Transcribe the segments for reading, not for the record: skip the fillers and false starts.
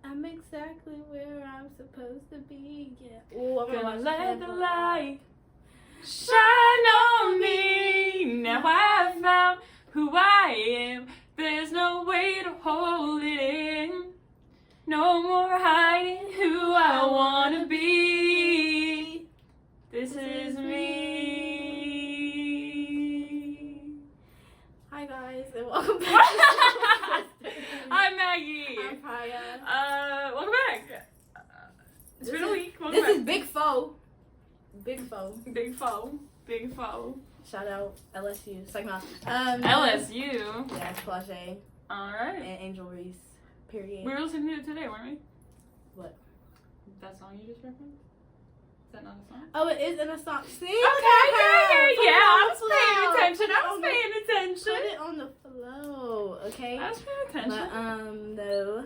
I'm exactly where I'm supposed to be. Yeah. Ooh, I'm gonna let the light shine on me. Now I found who I am. There's no way to hold it in. No more hiding who I wanna be. This is me. Hi guys, and welcome back. I'm Maggie. I'm Priyah. Welcome back. It's been a week. Welcome This back. is Big Foe. Big Foe. Big Foe. Big Foe. Shout out LSU. Psych Mouth. LSU. Yeah, Flage. Alright. And Angel Reese. Period. We were listening to it today, weren't we? What? That song you just referenced? Is that not a song? Oh, it is in a song. See? Okay, yeah. I was paying attention. Put it on the flow, okay? I was paying attention. But, no.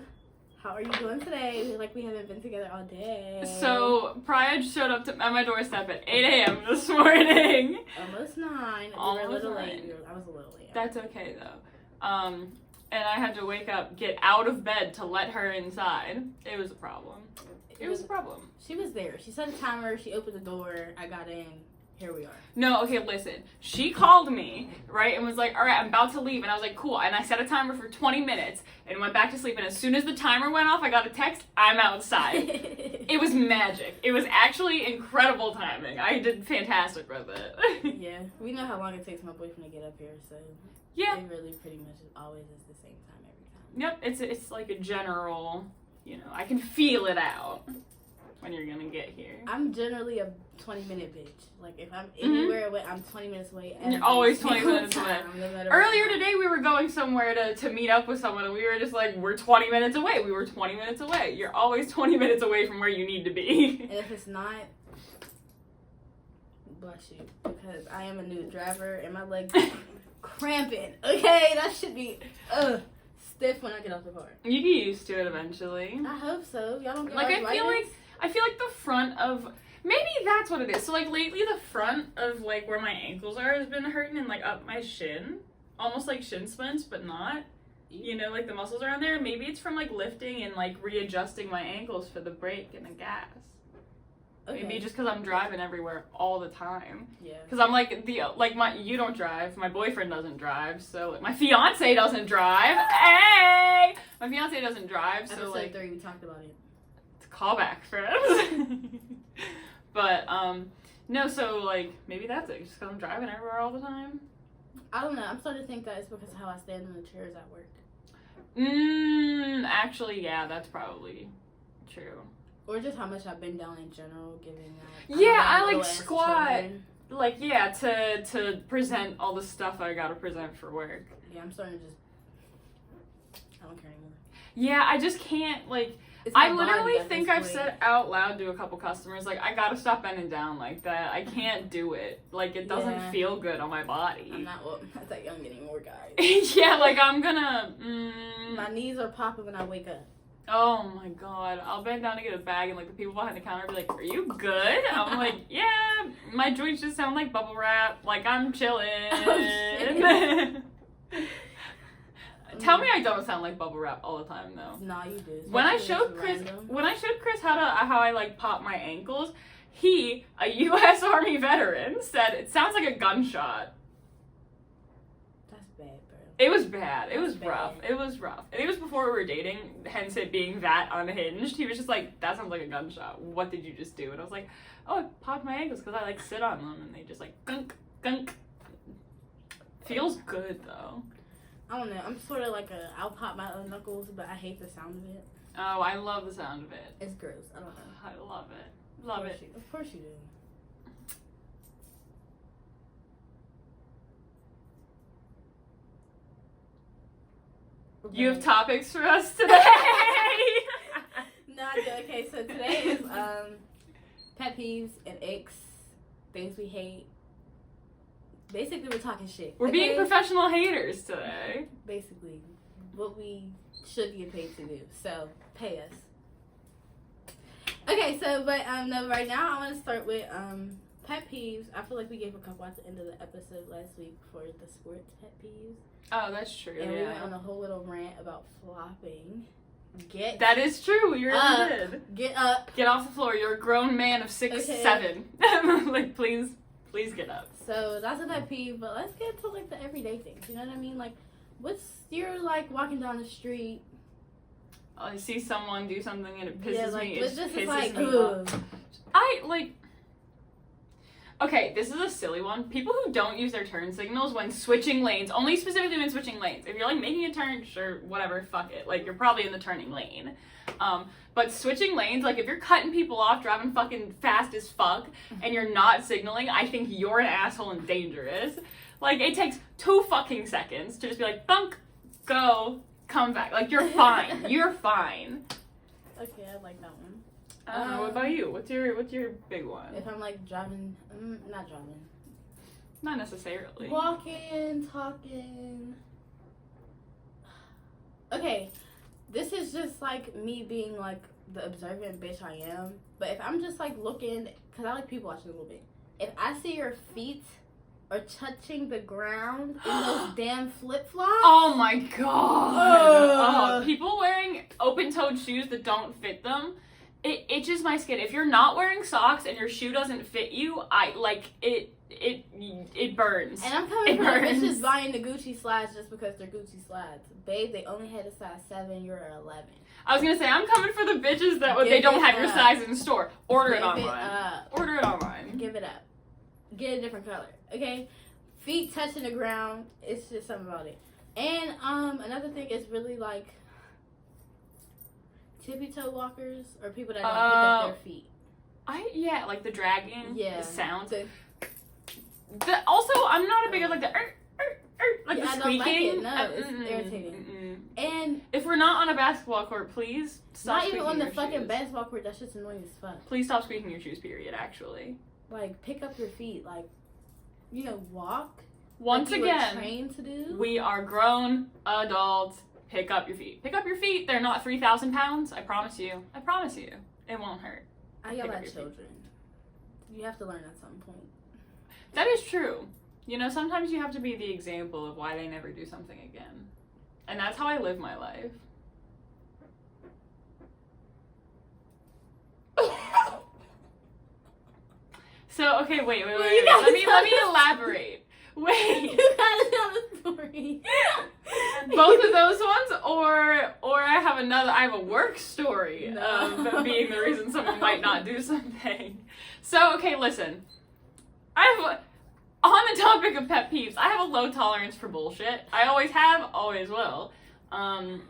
How are you doing today? Like we haven't been together all day. So, Priyah showed up at my doorstep at 8 a.m. this morning. Almost 9. Almost we were a little 9. late. I was a little late. That's okay, though. And I had to wake up, get out of bed to let her inside. It was a problem. It was a problem. She was there. She set a timer. She opened the door. I got in. Here we are. No, okay, listen. She called me, right, and was like, all right, I'm about to leave. And I was like, cool. And I set a timer for 20 minutes and went back to sleep. And as soon as the timer went off, I got a text, I'm outside. It was magic. It was actually incredible timing. I did fantastic with it. Yeah. We know how long it takes my boyfriend to get up here, so yeah. it really pretty much always is the same time every time. Yep, it's like a general, I can feel it out when you're gonna get here. I'm generally a 20-minute bitch. Like, if I'm anywhere away, I'm 20 minutes away. You're always 20 minutes away. No Earlier today, we were going somewhere to meet up with someone, and we were just like, we're 20 minutes away. We were 20 minutes away. You're always 20 minutes away from where you need to be. And if it's not, bless you. Because I am a new driver, and my legs cramping. Okay? That should be stiff when I get off the car. You get used to it eventually. I hope so. Y'all don't get Like, I feel like the front of, maybe that's what it is. So, like, lately the front of, like, where my ankles are has been hurting and, like, up my shin. Almost like shin splints, but not. Like, the muscles around there. Maybe it's from, like, lifting and, like, readjusting my ankles for the brake and the gas. Okay. Maybe just because I'm driving everywhere all the time. Yeah. Because I'm, like, you don't drive. My boyfriend doesn't drive. So, my fiance doesn't drive. Hey! My fiance doesn't drive, so, Episode 3, we talked about it. Callback, friends. But no, so like maybe that's it, just because I'm driving everywhere all the time. I don't know, I'm starting to think that it's because of how I stand in the chairs at work. Actually, yeah, that's probably true. Or just how much I've been down in general, given that. Yeah, I like squat, like, yeah, to present all the stuff I gotta present for work. Yeah, I'm starting to just, I don't care anymore. Yeah, I just can't, like, I literally think I've said out loud to a couple customers, like, I gotta stop bending down like that. I can't do it. Like, it doesn't feel good on my body. I'm not that young anymore, guys. Yeah, like, I'm gonna, My knees are popping when I wake up. Oh my god. I'll bend down to get a bag and, like, the people behind the counter will be like, are you good? I'm like, yeah, my joints just sound like bubble wrap. Like, I'm chilling. Oh, Tell me I don't sound like bubble wrap all the time, though. Nah, you do. When I showed Chris how I like pop my ankles, he, a U.S. Army veteran, said it sounds like a gunshot. That's bad, bro. It was bad. It was rough. It was rough. And it was before we were dating, hence it being that unhinged. He was just like, that sounds like a gunshot. What did you just do? And I was like, oh, I popped my ankles because I like sit on them and they just like gunk, gunk. Feels good though. I don't know. I'm sort of like I'll pop my own knuckles, but I hate the sound of it. Oh, I love the sound of it. It's gross. I don't know. I love it. Love it. Of course you do. You have topics for us today? Not good. Okay, so today is pet peeves and icks, things we hate. Basically, we're talking shit. We're being professional haters today. Basically, what we should get paid to do. So, pay us. Okay, so, but, no, right now, I want to start with, pet peeves. I feel like we gave a couple at the end of the episode last week for the sports pet peeves. Oh, that's true. And we went on a whole little rant about flopping. That is true. You really did. Get up. Get off the floor. You're a grown man of 6'7". Like, please get up. So that's a pet peeve, but let's get to like the everyday things. You know what I mean? Like, you're like walking down the street. I see someone do something and it pisses me. It's just pisses like, me off. Okay, this is a silly one. People who don't use their turn signals when switching lanes, only specifically when switching lanes. If you're like making a turn, sure, whatever, fuck it. Like, you're probably in the turning lane. But switching lanes, like if you're cutting people off, driving fucking fast as fuck, and you're not signaling, I think you're an asshole and dangerous. Like, it takes 2 fucking seconds to just be like, bunk, go, come back. Like, you're fine. You're fine. Okay, I like that one. What about you? What's your big one? If I'm like driving, not driving. Not necessarily. Walking, talking. Okay, this is just like me being like the observant bitch I am. But if I'm just like looking, because I like people watching a little bit. If I see your feet are touching the ground in those damn flip-flops. Oh my god. People wearing open-toed shoes that don't fit them. It itches my skin. If you're not wearing socks and your shoe doesn't fit you, it burns. And I'm coming from bitches buying the Gucci slides just because they're Gucci slides. Babe, they only had a size 7, you're an 11. I was gonna say, I'm coming for the bitches that they don't have your size in store. Order it online. Order it online. Give it up. Get a different color, okay? Feet touching the ground. It's just something about it. And another thing is really like tippy toe walkers or people that don't pick up their feet. Like the dragging, the sound. Also, I'm not a big like the the squeaking. I don't like it. No, it's irritating. And if we're not on a basketball court, please stop. Not even on the fucking shoes. basketball court. That's just annoying as fuck. Please stop squeaking your shoes. Period. Actually, like pick up your feet. Like, walk. Once like again, trained to do. We are grown adults. Pick up your feet. Pick up your feet. They're not 3,000 pounds. I promise you. I promise you. It won't hurt. I yell at children. You have to learn at some point. That is true. Sometimes you have to be the example of why they never do something again. And that's how I live my life. So, okay, wait. Let me elaborate. Wait. You gotta tell the story. Both of those ones, or I have a work story of being the reason someone might not do something. So, okay, listen. On the topic of pet peeves, I have a low tolerance for bullshit. I always have, always will. And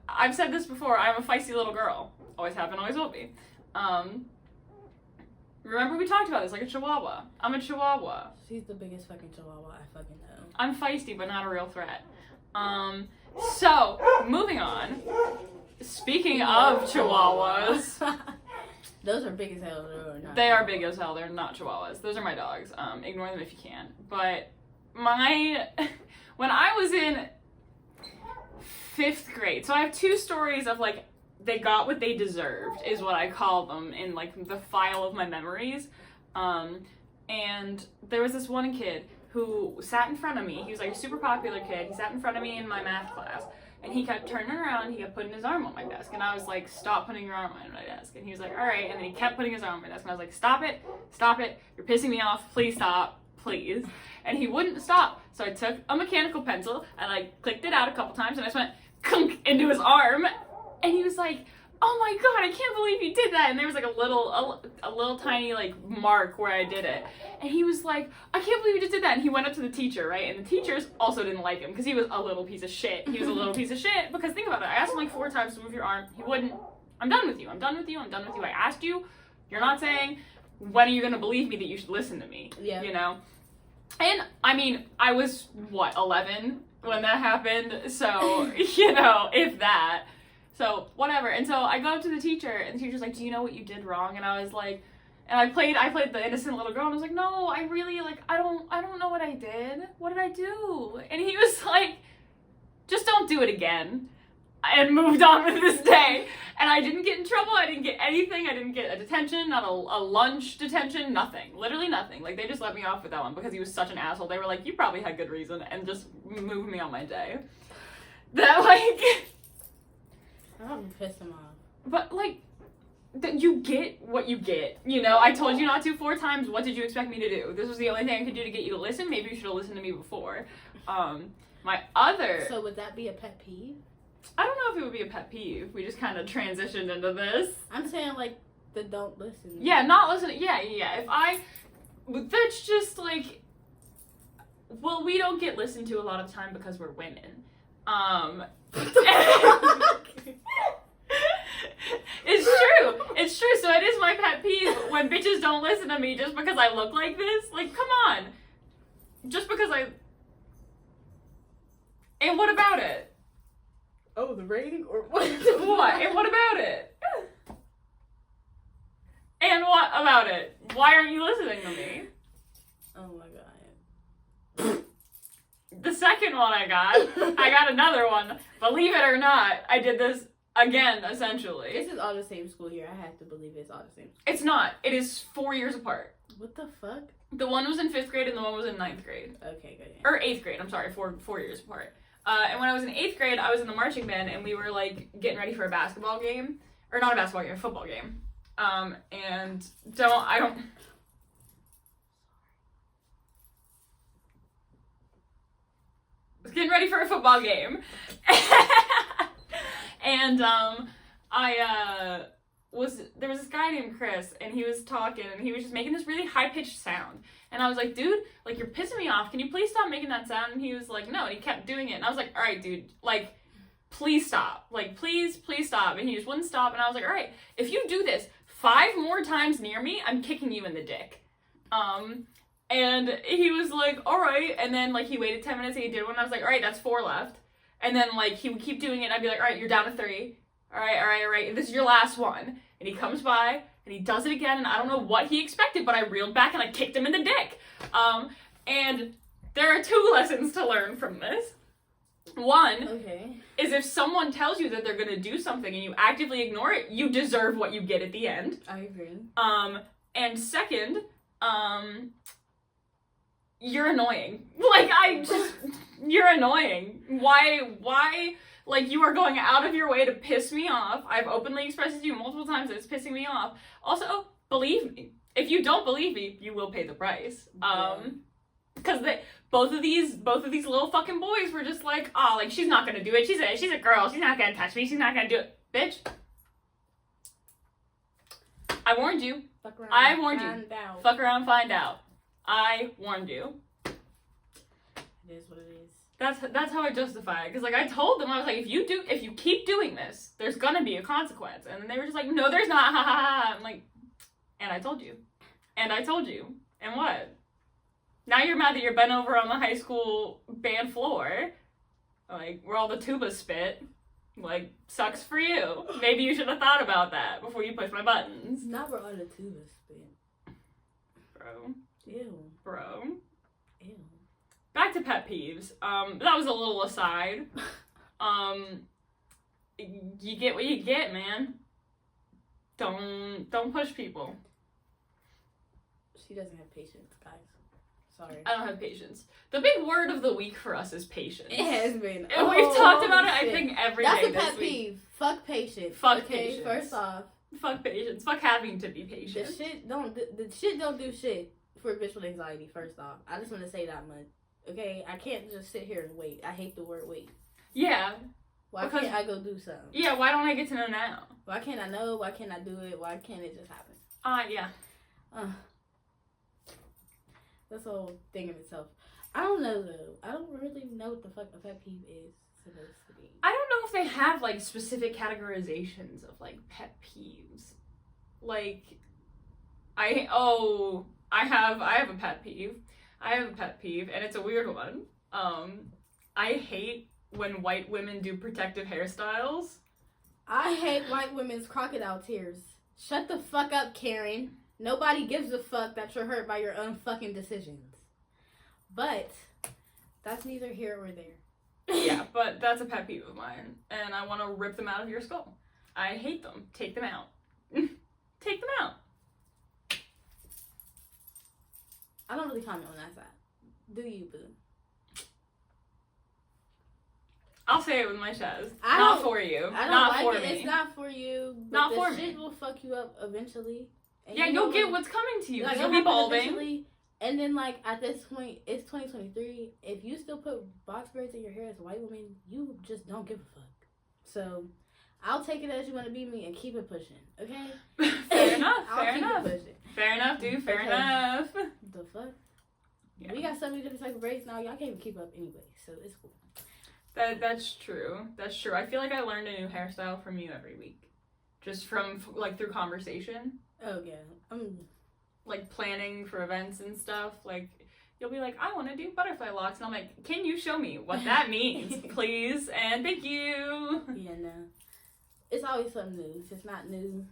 I've said this before, I'm a feisty little girl. Always have and always will be. Remember we talked about this, like a chihuahua. I'm a chihuahua. She's the biggest fucking chihuahua I fucking know. I'm feisty, but not a real threat. So, moving on. Speaking of chihuahuas... Those are big as hell. They are big as hell. They're not chihuahuas. Those are my dogs. Ignore them if you can. But when I was in 5th grade, so I have 2 stories of like, they got what they deserved, is what I call them in like the file of my memories. And there was this one kid who sat in front of me. He was like a super popular kid. He sat in front of me in my math class. And he kept turning around, he kept putting his arm on my desk. And I was like, stop putting your arm on my desk. And he was like, all right. And then he kept putting his arm on my desk. And I was like, stop it. You're pissing me off. Please stop. Please. And he wouldn't stop. So I took a mechanical pencil and I clicked it out a couple times and I just went kunk into his arm. And he was like, oh my god, I can't believe you did that. And there was like a little tiny like mark where I did it. And he was like, I can't believe you just did that. And he went up to the teacher, right? And the teachers also didn't like him because he was a little piece of shit. He was a little piece of shit because think about it. I asked him like 4 times to move your arm. He wouldn't. I'm done with you. I'm done with you. I asked you. You're not saying. When are you going to believe me that you should listen to me? Yeah. And I mean, I was 11 when that happened. So, if that. So, whatever. And so I go up to the teacher, and the teacher's like, do you know what you did wrong? And I was like, and I played the innocent little girl, and I was like, no, I really, I don't know what I did. What did I do? And he was like, just don't do it again. And moved on with this day. And I didn't get in trouble. I didn't get anything. I didn't get a detention, not a lunch detention, nothing. Literally nothing. Like, they just let me off with that one because he was such an asshole. They were like, you probably had good reason, and just moved me on my day. That, I'm gonna piss him off. But, like, you get what you get. You know, I told you not to 4 times. What did you expect me to do? This was the only thing I could do to get you to listen. Maybe you should have listened to me before. My other... So would that be a pet peeve? I don't know if it would be a pet peeve. We just kind of transitioned into this. I'm saying, like, the don't listen. Yeah, not listening. Yeah. That's just, like... Well, we don't get listened to a lot of time because we're women. It's true. So it is my pet peeve when bitches don't listen to me just because I look like this. Like, come on. Just because I... And what about it? Oh, the rating? Or what? What? And what about it? And what about it? Why aren't you listening to me? Oh my god. The second one I got another one. Believe it or not, I did this again, essentially. This is all the same school year. I have to believe it's all the same. It's not. It is 4 years apart. What the fuck? The one was in 5th grade and the one was in 9th grade. Okay, good. Or 8th grade, I'm sorry, 4 years apart. And when I was in 8th grade, I was in the marching band and we were, like, getting ready for a basketball game. Or not a basketball game, a football game. And I was getting ready for a football game. And, there was this guy named Chris, and he was talking, and he was just making this really high-pitched sound. And I was like, dude, like, you're pissing me off. Can you please stop making that sound? And he was like, no, and he kept doing it. And I was like, all right, dude, like, please stop. Like, please stop. And he just wouldn't stop. And I was like, all right, if you do this 5 more times near me, I'm kicking you in the dick. And he was like, all right. And then, like, he waited 10 minutes and he did one. And I was like, all right, that's 4 left. And then, like, he would keep doing it. And I'd be like, all right, you're down to 3. All right. This is your last one. And he comes by and he does it again. And I don't know what he expected, but I reeled back and I kicked him in the dick. And there are 2 lessons to learn from this. One is if someone tells you that they're going to do something and you actively ignore it, you deserve what you get at the end. I agree. And second, you're annoying. Like, you're annoying. Why, like, you are going out of your way to piss me off. I've openly expressed it to you multiple times that it's pissing me off. Also, believe me. If you don't believe me, you will pay the price. Because both of these little fucking boys were just like, oh, like, she's not gonna do it. She's a girl. She's not gonna touch me. She's not gonna do it. Bitch. I warned you. Fuck around, I warned you. find out. Fuck around, find out. I warned you. It is what it is. That's how I justify it. Because, like, I told them, I was like, if you keep doing this, there's gonna be a consequence. And they were just like, no, there's not. Ha ha ha. I'm like, and I told you. And I told you. And what? Now you're mad that you're bent over on the high school band floor. Like, where all the tubas spit. Like, sucks for you. Maybe you should have thought about that before you push my buttons. Not where all the tubas spit. Bro. Ew. Bro. Ew. Back to pet peeves. That was a little aside. You get what you get, man. Don't push people. She doesn't have patience, guys. Sorry. I don't have patience. The big word of the week for us is patience. It has been. And we've talked about it, shit. I think, every That's day a this pet week. peeve. Fuck patience. Fuck okay, patience. First off. Fuck patience. Fuck having to be patient. The shit don't do shit for visual anxiety, first off. I just want to say that much. Okay? I can't just sit here and wait. I hate the word wait. Yeah. Why can't I go do something? Yeah, why don't I get to know now? Why can't I know? Why can't I do it? Why can't it just happen? Yeah. That's a whole thing in itself. I don't know, though. I don't really know what the fuck a pet peeve is supposed to be. I don't know if they have, like, specific categorizations of, like, pet peeves. Like, I have a pet peeve. I have a pet peeve, and it's a weird one. I hate when white women do protective hairstyles. I hate white women's crocodile tears. Shut the fuck up, Karen. Nobody gives a fuck that you're hurt by your own fucking decisions. But that's neither here or there. Yeah, but that's a pet peeve of mine, and I want to rip them out of your skull. I hate them. Take them out. Take them out. I don't really comment on that side. Do you, boo? I'll say it with my chest. I Not don't- for you. I don't Not like for it. me. It's not for you. But Not the for shit me. will fuck you up eventually. And Yeah, you you'll know get what? what's coming to you. Like, You'll it'll be happen balding. eventually, and then, like, at this point, it's 2023. If you still put box braids in your hair as a white woman, you just don't give a fuck. So, I'll take it as you want to be me and keep it pushing, okay? Fair enough. I'll Fair keep enough. it pushing. Fair enough, dude. Fair Okay. enough. The fuck? Yeah. We got so many different types of braids now, y'all can't even keep up anyway, so it's cool. That's true. That's true. I feel like I learned a new hairstyle from you every week, just from like through conversation, Oh, yeah. like planning for events and stuff. Like you'll be like, I want to do butterfly locks, and I'm like, can you show me what that means, please? And thank you. Yeah, no. It's always something new. If it's not new,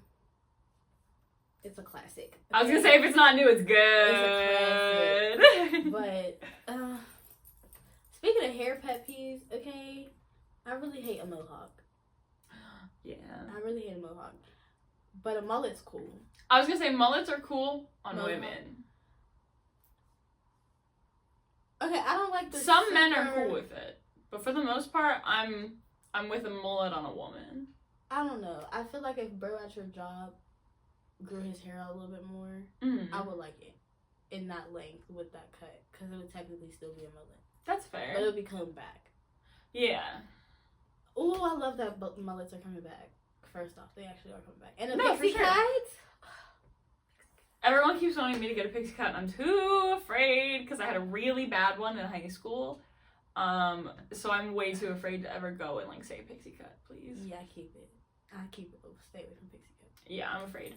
it's a classic. I was gonna say if it's not new, it's good. But speaking of hair pet peeves, okay, I really hate a mohawk. Yeah. I really hate a mohawk. But a mullet's cool. I was gonna say mullets are cool on Mohawk. women. Okay, I don't like the Some men are super- cool with it, but for the most part, I'm with a mullet on a woman. I don't know. I feel like if bro at your job grew his hair out a little bit more, Mm. I would like it. In that length with that cut. Because it would technically still be a mullet. That's But fair. it would be coming back. Yeah. Oh, I love that mullets are coming back. First off, they actually are coming back. And a No, for pixie sure. cut? Everyone keeps wanting me to get a pixie cut, and I'm too afraid because I had a really bad one in high school. So I'm way too afraid to ever go and like say pixie cut, please. Yeah, I keep it. Stay away from pixie cut. Yeah, I'm afraid.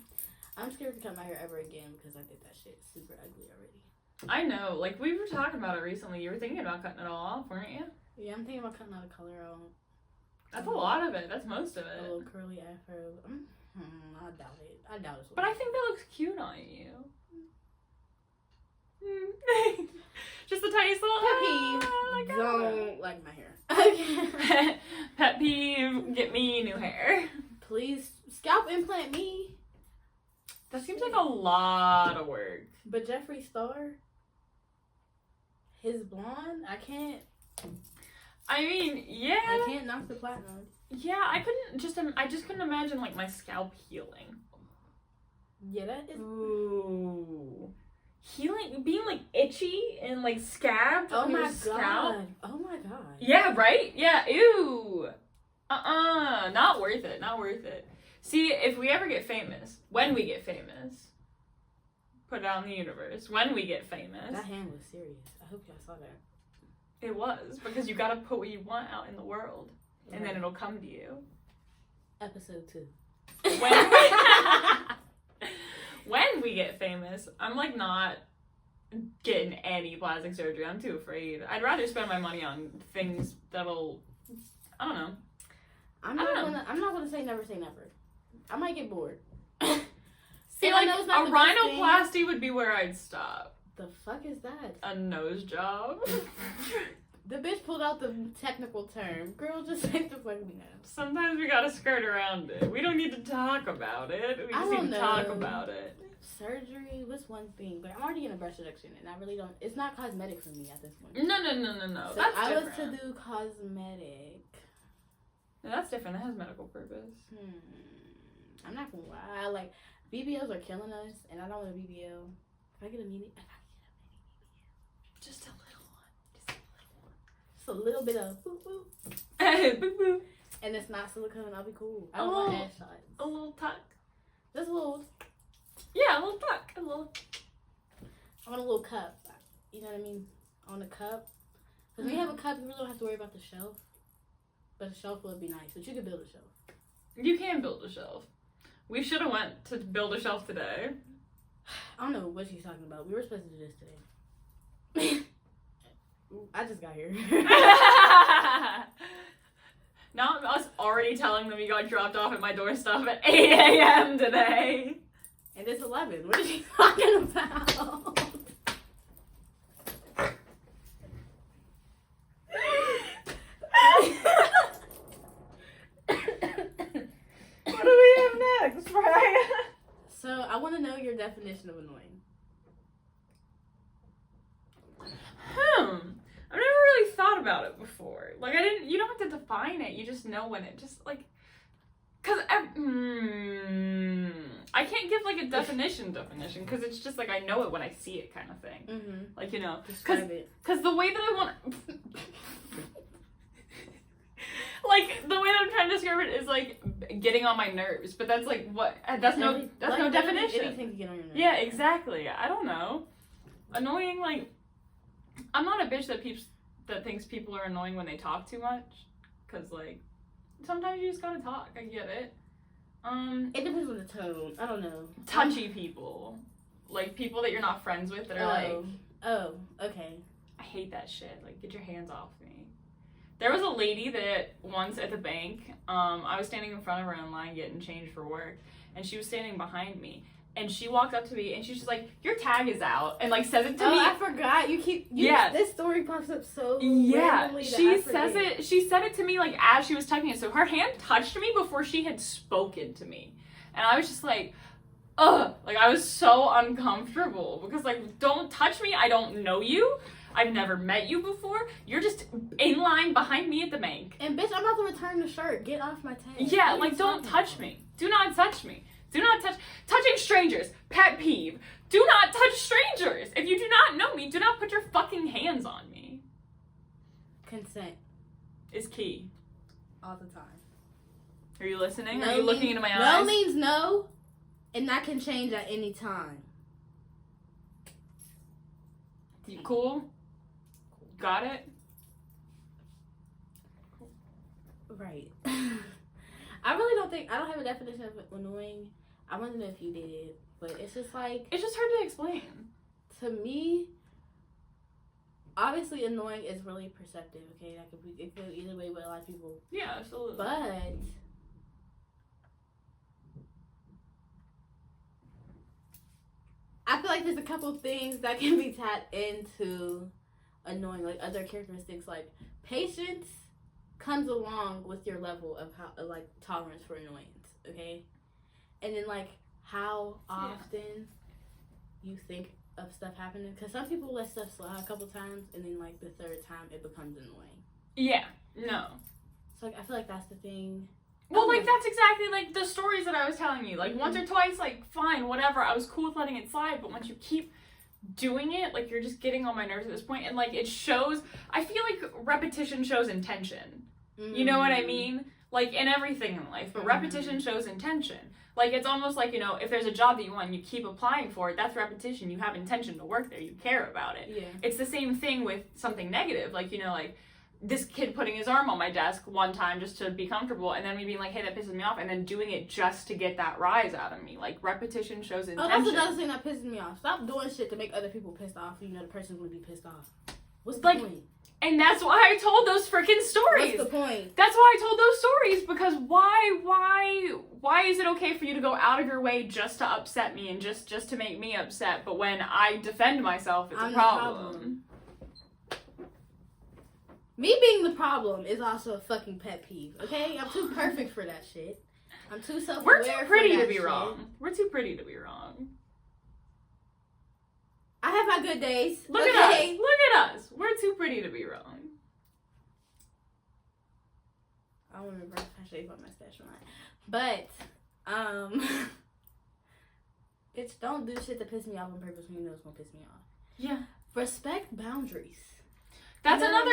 I'm scared to cut my hair ever again because I did that shit super ugly already. I know. Like we were talking about it recently. You were thinking about cutting it all off, weren't you? Yeah, I'm thinking about cutting out a color out. That's a lot of it. That's most of A it. little curly afro. I doubt it. I doubt it's. But I think that looks cute on you. Mm. Just the tiniest little Pet peeve. like, Don't like my hair. Okay. Pet peeve, get me new hair. Please scalp implant me. That seems like a lot of work. But Jeffree Star, his blonde, I can't. I mean, yeah. I can't knock the platinum. Yeah, I just couldn't imagine like my scalp healing. Yeah, that is. Ooh. Healing, being like itchy and like scabbed Oh on my your scalp. god. Oh my god. Yeah, right? Yeah, ew. Not worth it, not worth it. See, if we ever get famous, when we get famous, put it out in the universe, when we get famous. That hand was serious. I hope y'all saw that. It was, because you gotta put what you want out in the world, and then Right. it'll come to you. Episode 2. When, when we get famous, I'm like not getting any plastic surgery. I'm too afraid. I'd rather spend my money on things that'll, I don't know. I'm I not don't know. gonna say never say never. I might get bored. See, And I like know it's not a the best thing. rhinoplasty would be where I'd stop. The fuck is that? A nose job. The bitch pulled out the technical term. Girl, just say the fuck we know. Sometimes we gotta skirt around it. We don't need to talk about it. We I just need don't to talk know. about it. Surgery was one thing, but I'm already getting a breast reduction, and I really don't. It's not cosmetic for me at this point. No. So That's I different. was to do cosmetic. No, that's different. That has medical purpose. I'm not gonna lie. Like BBLs are killing us, and I don't want a BBL. If I get a mini, Just a little one. just a little bit of woo woo, Boo boo. and it's not silicone. I'll be cool. I don't want ass shots. A little tuck. Just a little. Yeah, a little tuck. A little. I want a little cup. You know what I mean? On a cup. Because when you have a cup, you really don't have to worry about the shelf. But a shelf would be nice. But you could build a shelf. You can build a shelf. We should have went to build a shelf today. I don't know what she's talking about. We were supposed to do this today. I just got here. Not us already telling them you got dropped off at my doorstep at 8 a.m. today. And it's 11. What is she talking about? What do we have next, Priyah? So, I want to know your definition of annoying. I've never really thought about it before. Like, you don't have to define it. You just know when it just, like, because I can't give, like, a definition, because it's just, like, I know it when I see it kind of thing. Mm-hmm. Like, you know. Describe it. Because the way that I want... like, the way that I'm trying to describe it is, like, getting on my nerves. But that's, like, what... That's no definition. Anything to get on your nerves. Yeah, exactly. I don't know. Annoying, like... I'm not a bitch that thinks people are annoying when they talk too much. Because, like, sometimes you just gotta talk. I get it. It depends on the tone. I don't know. Touchy people. Like, people that you're not friends with that are, like... Oh, okay. I hate that shit. Like, get your hands off me. There was a lady that once at the bank, I was standing in front of her in line getting changed for work, and she was standing behind me, and she walked up to me, and she's just like, your tag is out, and like says it to me. I forgot. This story pops up so randomly. She said it to me like as she was typing it, so her hand touched me before she had spoken to me, and I was just like, ugh, like I was so uncomfortable, because like, don't touch me, I don't know you. I've never met you before. You're just in line behind me at the bank. And bitch, I'm about to return the shirt. Get off my tag. Yeah, like don't touch me. Do not touch me. Do not touch. Touching strangers. Pet peeve. Do not touch strangers. If you do not know me, do not put your fucking hands on me. Consent is key. All the time. Are you listening? No Are you looking into my eyes? No means no, and that can change at any time. You cool? Got it? Right. I don't have a definition of annoying. I want to know if you did, but it's just like... It's just hard to explain. To me, obviously annoying is really perceptive, okay? It could go either way with a lot of people. Yeah, absolutely. But... I feel like there's a couple things that can be tapped into annoying, like other characteristics, like patience comes along with your level of tolerance for annoyance, okay? And then like how often you think of stuff happening, because some people let stuff slide a couple times, and then like the third time it becomes annoying. Yeah, no. So like I feel like that's the thing. Well, like, that's exactly, like, the stories that I was telling you. Like, once or twice, like, fine, whatever. I was cool with letting it slide. But once you keep doing it, like, you're just getting on my nerves at this point. And, like, it shows... I feel like repetition shows intention. You know what I mean? Like, in everything in life. But repetition shows intention. Like, it's almost like, you know, if there's a job that you want and you keep applying for it, that's repetition. You have intention to work there. You care about it. Yeah. It's the same thing with something negative. Like, you know, like... this kid putting his arm on my desk one time just to be comfortable, and then me being like, hey, that pisses me off, and then doing it just to get that rise out of me. Like, repetition shows intention. Oh, that's another thing that pisses me off. Stop doing shit to make other people pissed off, you know the person's gonna be pissed off. What's the point? And that's why I told those freaking stories. What's the point? That's why I told those stories, because why is it okay for you to go out of your way just to upset me and just to make me upset, but when I defend myself, it's a problem. Me being the problem is also a fucking pet peeve, okay? I'm too perfect for that shit. I'm too self-aware. We're too pretty to be wrong. We're too pretty to be wrong. I have my good days. Look at us. Look at us. We're too pretty to be wrong. I don't remember if I shaved my mustache or not. But, bitch, don't do shit to piss me off on purpose when you know it's gonna piss me off. Yeah. Respect boundaries. That's another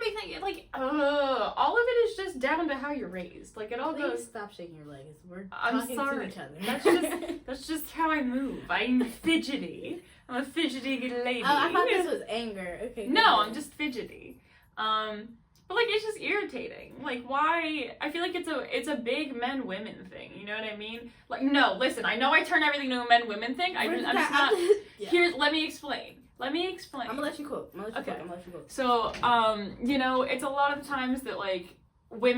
big thing. Like, all of it is just down to how you're raised. Like, it all goes. Stop shaking your legs. We're I'm talking sorry. to each other. That's just how I move. I'm fidgety. I'm a fidgety lady. Oh, I thought this was anger. Okay. No, I'm just fidgety. But like, it's just irritating. Like, why? I feel like it's a big men-women thing. You know what I mean? Like, no, listen. I know I turn everything to a men-women thing. I'm just not. Yeah. Let me explain. I'm gonna let you quote. Okay. So, you know, it's a lot of the times that, like, we're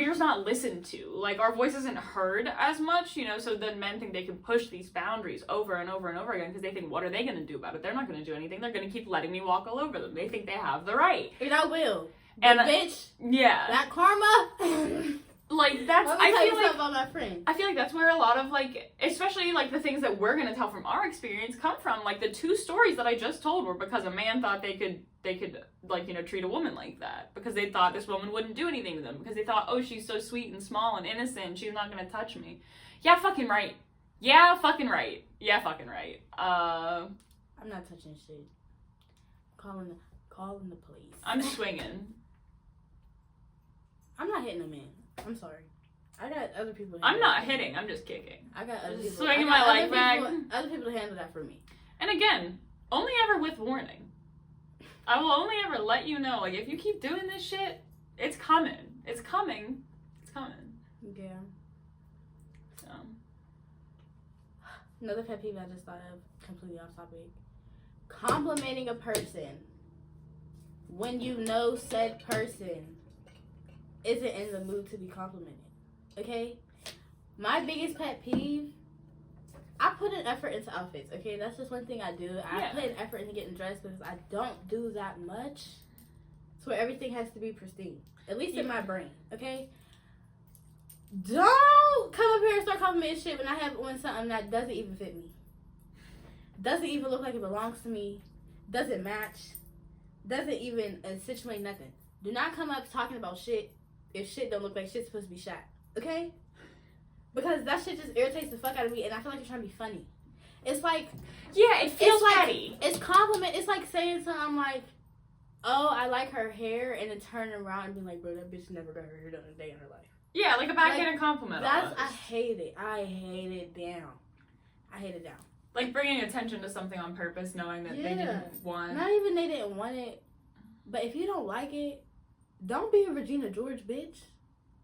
just not listened to. Like, our voice isn't heard as much, you know, so then men think they can push these boundaries over and over and over again because they think, what are they gonna do about it? They're not gonna do anything. They're gonna keep letting me walk all over them. They think they have the right. And I will. And bitch. Yeah. That karma. Like, that's, Let me tell I you feel something like, about my friend. I feel like that's where a lot of, like, especially, like, the things that we're gonna tell from our experience come from. Like, the 2 stories that I just told were because a man thought they could, like, you know, treat a woman like that. Because they thought this woman wouldn't do anything to them. Because they thought, oh, she's so sweet and small and innocent, she's not gonna touch me. Yeah, fucking right. Yeah, fucking right. Yeah, fucking right. I'm not touching shit. Calling the police. I'm swinging. I'm not hitting a man. I'm sorry. I got other people. I'm not hitting, I'm just kicking. I got other people. Swinging my leg back. Other people to handle that for me. And again, only ever with warning. I will only ever let you know, like, if you keep doing this shit, it's coming. It's coming. It's coming. Yeah. So. Another pet peeve I just thought of, completely off topic. Complimenting a person when you know said person isn't in the mood to be complimented. Okay? My biggest pet peeve, I put an effort into outfits, okay? That's just one thing I do. I put an effort into getting dressed because I don't do that much. So everything has to be pristine. At least in my brain, okay? Don't come up here and start complimenting shit when I have on something that doesn't even fit me. Doesn't even look like it belongs to me. Doesn't match. Doesn't even accentuate nothing. Do not come up talking about shit if shit don't look like shit's supposed to be shot. Okay? Because that shit just irritates the fuck out of me, and I feel like you're trying to be funny. It's like... Yeah, it feels like, petty. It's compliment. It's like saying something like, oh, I like her hair, and then turning around and being like, bro, that bitch never got her hair done a day in her life. Yeah, like a backhanded compliment. That's... I hate it. I hate it down. I hate it down. Like bringing attention to something on purpose, knowing that they didn't want. Not even they didn't want it, but if you don't like it, don't be a Regina George, bitch.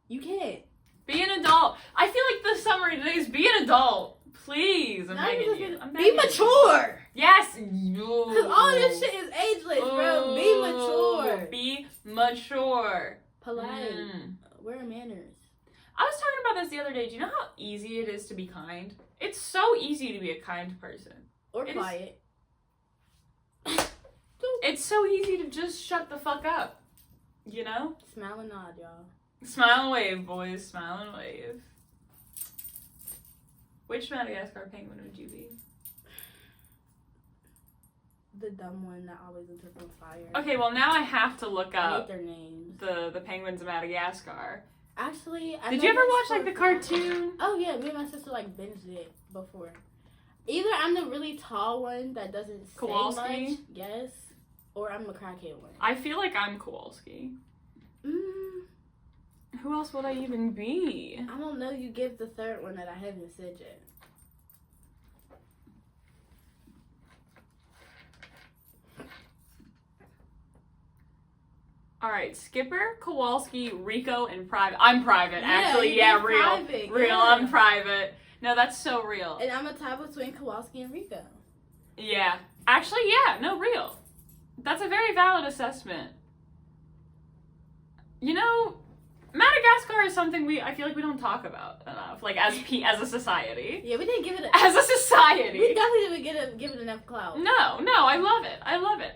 You can't. Be an adult. I feel like the summary today is be an adult. Please, I'm begging you. Be mature. Yes. Because all this shit is ageless, bro. Be mature. Be mature. Polite. Wear manners. I was talking about this the other day. Do you know how easy it is to be kind? It's so easy to be a kind person. Or quiet. It's so easy to just shut the fuck up. You know? Smile and nod, y'all. Smile and wave, boys. Smile and wave. Which Madagascar penguin would you be? The dumb one that always ends up on fire. Okay, well now I have to look up their names. The penguins of Madagascar. Actually, did you ever watch like the cartoon? Oh yeah, me and my sister like binged it before. Either I'm the really tall one that doesn't say much, yes, or I'm the crackhead one. I feel like I'm Kowalski. Who else would I even be? I don't know. You give the third one that I haven't said yet. All right, Skipper, Kowalski, Rico, and Private. I'm Private, actually. Yeah, real. Private, real, yeah. I'm Private. No, that's so real. And I'm a tie between Kowalski and Rico. Yeah. Actually, yeah, no, real. That's a very valid assessment. You know, Madagascar is something I feel like we don't talk about enough, like as a society. Yeah, we didn't give it as a society. We definitely didn't give it enough clout. No, I love it. I love it.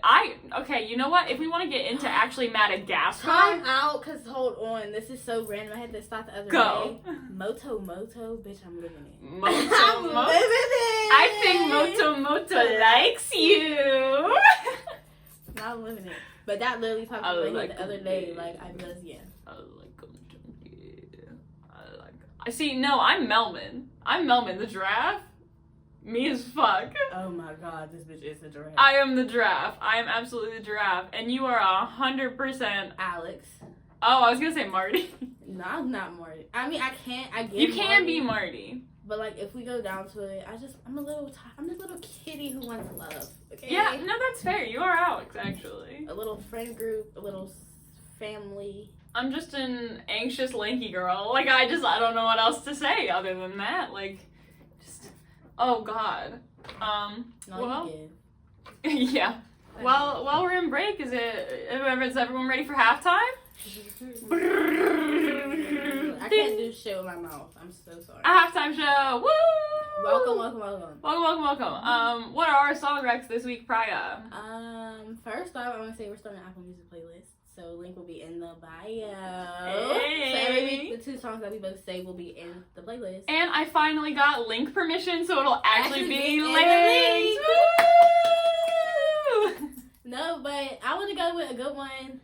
Okay, you know what? If we want to get into actually Madagascar. Time out, because hold on. This is so random. I had to stop the other day. Moto, bitch, I'm living it. I'm living it. I think Moto likes you. No, I'm living it. But that literally popped up the other day. Like, I was, yeah. I like them. I see. No, I'm Melman. I'm Melman, the giraffe. Me as fuck. Oh my god, this bitch is the giraffe. I am the giraffe. I am absolutely the giraffe, and you are 100% Alex. Oh, I was gonna say Marty. No, I'm not Marty. I mean, I get you can Marty, be Marty. But like, if we go down to it, I'm this little kitty who wants love. Okay. Yeah, no, that's fair. You are Alex, actually. A little friend group, a little family. I'm just an anxious, lanky girl. Like, I don't know what else to say other than that. Like, just, oh god. No, yeah. Well, while we're in break, is everyone ready for halftime? I can't do shit with my mouth. I'm so sorry. A halftime show. Woo! Welcome. What are our song recs this week, Priyah? First off, I want to say we're starting Apple Music playlists. So link will be in the bio. Hey. So every week, the 2 songs that we both say will be in the playlist. And I finally got link permission, so it'll actually be in the linked. Woo! No, but I want to go with a good one.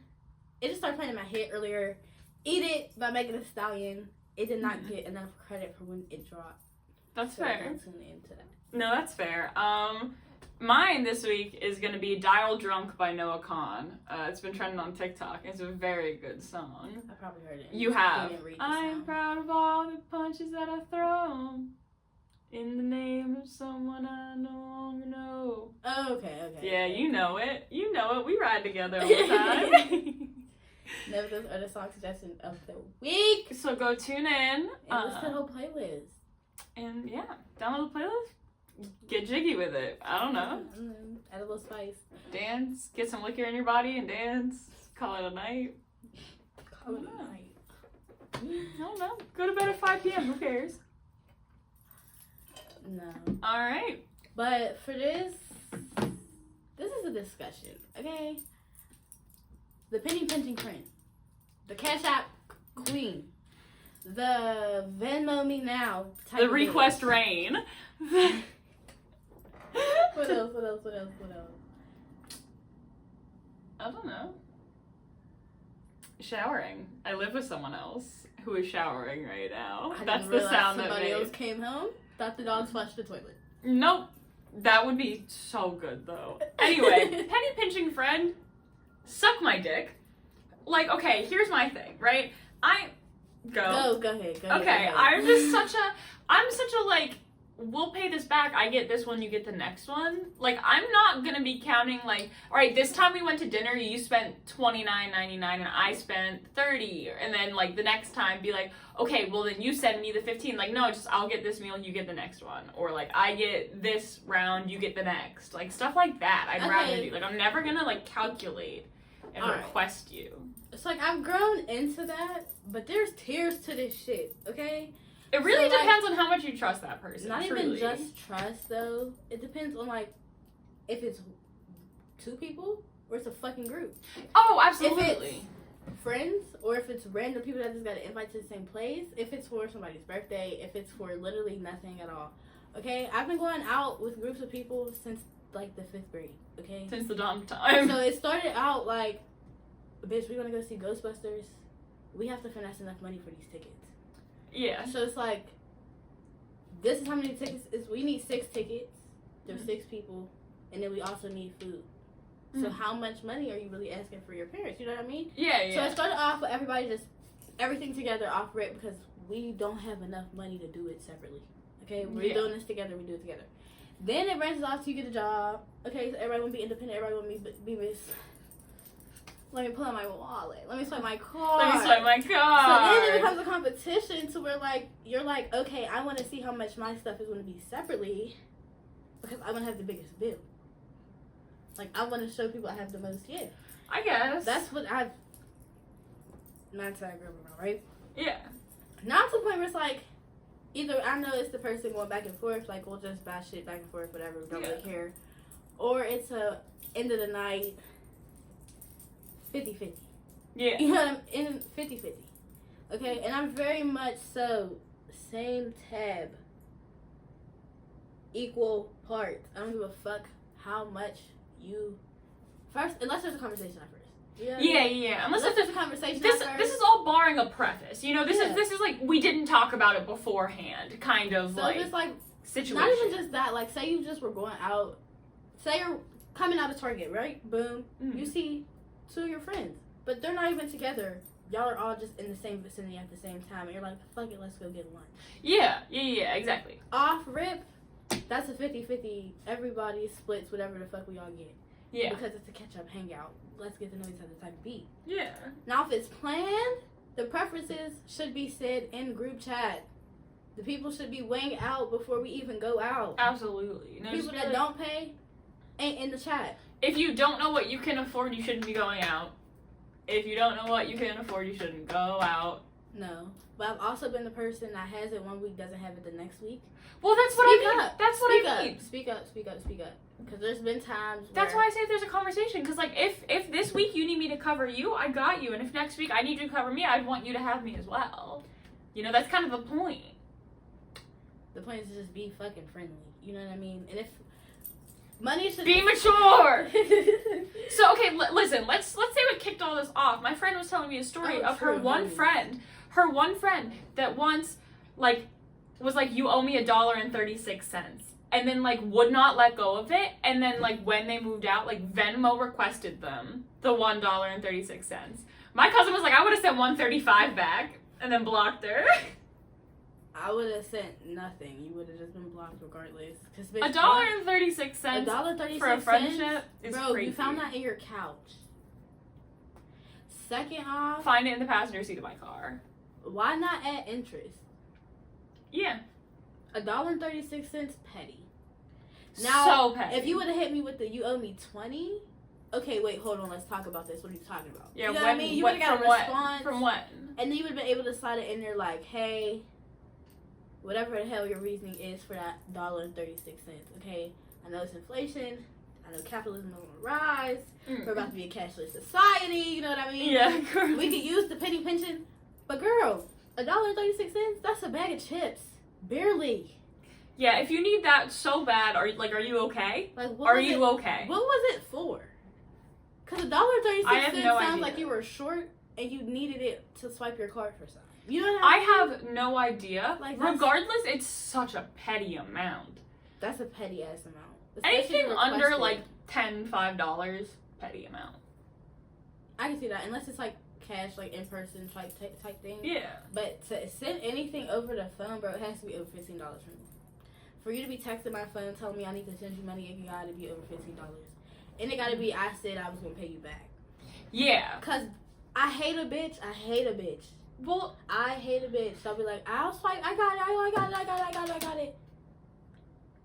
It just started playing in my head earlier. Eat It by Megan Thee Stallion. It did not get enough credit for when it dropped. That's so fair. Don't tune into that. No, that's fair. Mine this week is going to be Dial Drunk by Noah Kahan. It's been trending on TikTok. It's a very good song. I probably heard it. You have. Didn't read the I'm song. proud of all the punches that I throw in the name of someone I no longer know. Oh, okay. Yeah, you know it. You know it. We ride together all the time. No, those are the song suggestions of the week. So go tune in. And listen to the whole playlist. And yeah, download the playlist. Get jiggy with it. I don't know. Add a little spice. Dance. Get some liquor in your body and dance. Call it a night. Call it a night. I don't know. Go to bed at 5 p.m. Who cares? No. All right. But for this is a discussion, okay? The penny pinching friend, the Cash App queen, the Venmo me now type The of request bitch. rain. What else? I don't know. Showering. I live with someone else who is showering right now. I That's didn't the realize sound that somebody else made. came home, thought the dogs flushed the toilet. Nope. That would be so good though. Anyway, penny pinching friend, suck my dick. Like, okay, here's my thing, right? Go ahead. Okay, I'm such a like, we'll pay this back, I get this one, you get the next one. Like, I'm not gonna be counting like, all right, this time we went to dinner, you spent $29.99 and I spent $30, and then like the next time be like, okay, well then you send me the $15. Like, no, just I'll get this meal, you get the next one, or like I get this round, you get the next, like stuff like that. I'd rather do. Like, I'm never gonna like calculate and request you. It's like I've grown into that, but there's tiers to this shit, okay? It really So, depends on how much you trust that person. Not truly. even just trust, though. It depends on, like, if it's 2 people or it's a fucking group. Oh, absolutely. If it's friends or if it's random people that just got to invite to the same place. If it's for somebody's birthday. If it's for literally nothing at all. Okay? I've been going out with groups of people since, like, the 5th grade. Okay? Since the dawn of time. So it started out like, bitch, we want to go see Ghostbusters. We have to finesse enough money for these tickets. Yeah. So it's like, this is how many tickets we need 6 tickets. There's 6 people, and then we also need food. So how much money are you really asking for your parents? You know what I mean? Yeah. So it started off with everybody just everything together off rip because we don't have enough money to do it separately. Okay, we're doing this together. We do it together. Then it branches off to you get a job. Okay, so everybody want to be independent. Everybody want to be Miss. Let me pull out my wallet. Let me swipe my card. Let me swipe my So card. then it becomes a competition to where, like, you're like, okay, I want to see how much my stuff is going to be separately because I want to have the biggest bill. Like, I want to show people I have the most gift. I guess. That's what I've... Not that I grew up around, right? Yeah. Not to the point where it's like, either I know it's the person going back and forth, like, we'll just buy shit back and forth, whatever, don't really care. Or it's a end of the night... 50-50. Yeah. You know what I'm in 50-50. Okay? And I'm very much so same tab. Equal parts. I don't give a fuck how much you first unless there's a conversation at first. You know Yeah. Unless there's a conversation this at first. this is all barring a preface. You know, this is like we didn't talk about it beforehand kind of so like it's like situation. not even just that, like say you just were going out, say you're coming out of Target, right? Boom. You see 2 of your friends, but they're not even together. Y'all are all just in the same vicinity at the same time, and you're like, fuck it, let's go get lunch. Yeah, exactly. Off rip, that's a 50-50. Everybody splits whatever the fuck we all get. Yeah. Because it's a catch-up hangout. Let's get to know each other type of beat. Yeah. Now, if it's planned, the preferences should be said in group chat. The people should be weighing out before we even go out. Absolutely. No, People that don't pay ain't in the chat. If you don't know what you can afford, you shouldn't be going out. If you don't know what you can afford, you shouldn't go out. No. But I've also been the person that has it one week, doesn't have it the next week. Well, that's what I mean. That's what I mean. Speak up. Because there's been times That's why I say there's a conversation. Because, like, if this week you need me to cover you, I got you. And if next week I need you to cover me, I'd want you to have me as well. You know, that's kind of the point. The point is to just be fucking friendly. You know what I mean? And if money should be mature. So, okay, listen. Let's say what kicked all this off. My friend was telling me a story of her one friend. Her one friend that once, like, was like, you owe me $1.36. And then, like, would not let go of it. And then, like, when they moved out, like, Venmo requested them the $1.36. My cousin was like, I would have sent $1.35 back and then blocked her. I would have sent nothing. You would have just been blocked regardless. $1.36 $1.36 for a friendship is bro, crazy. You found that in your couch. Second off, find it in the passenger seat of my car. Why not add interest? Yeah. $1.36 petty. Now, so petty. If you would have hit me with the you owe me 20. Okay, wait, hold on. Let's talk about this. What are you talking about? Yeah, you know what I mean? You would have got a response. From what? And then you would have been able to slide it in there like, hey, whatever the hell your reasoning is for that $1.36. Okay, I know it's inflation. I know capitalism is on the rise. We're about to be a cashless society. You know what I mean? Yeah. We could use the penny pension, but girl, $1.36. That's a bag of chips. Barely. Yeah, if you need that so bad, are you okay? Like, are you okay? What was it for? Because $1.36 sounds idea. like you were short and you needed it to swipe your card for something. You know what I have no idea. Like, regardless, it's such a petty amount. That's a petty ass amount. Anything under like $5, petty amount. I can see that unless it's like cash, like in person type thing. Yeah. But to send anything over the phone, bro, it has to be over $15 for me. For you to be texting my phone telling me I need to send you money, it gotta be over $15. And it gotta be I said I was gonna pay you back. Yeah. Cause I hate a bitch. Well, I hate a bitch. So I'll be like, I'll swipe. I got it.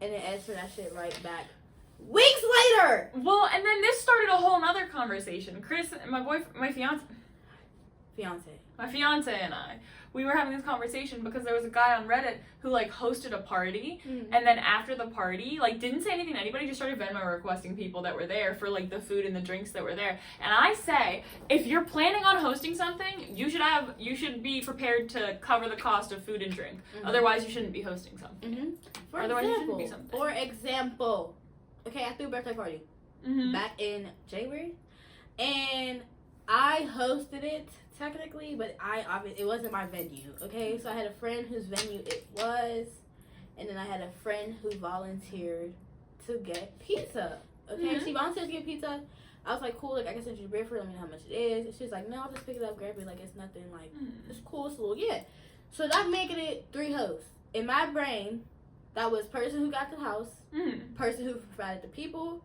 And then ask for that shit right back. Weeks later. Well, and then this started a whole nother conversation. Chris, my fiance and I, we were having this conversation because there was a guy on Reddit who like hosted a party, and then after the party, like didn't say anything to anybody, just started Venmo requesting people that were there for like the food and the drinks that were there. And I say, if you're planning on hosting something, you should be prepared to cover the cost of food and drink. Otherwise, you shouldn't be hosting something. For example, okay, I threw a birthday party back in January, and I hosted it. Technically, but it wasn't my venue, okay? So I had a friend whose venue it was, and then I had a friend who volunteered to get pizza, okay? She volunteered to get pizza. I was like, cool, like, I can send you the bread for it, let me know how much it is. And she was like, no, I'll just pick it up, grab it, like, it's nothing, like, it's cool, it's a little, yeah. So that making it 3 hosts. In my brain, that was person who got the house, person who provided the people,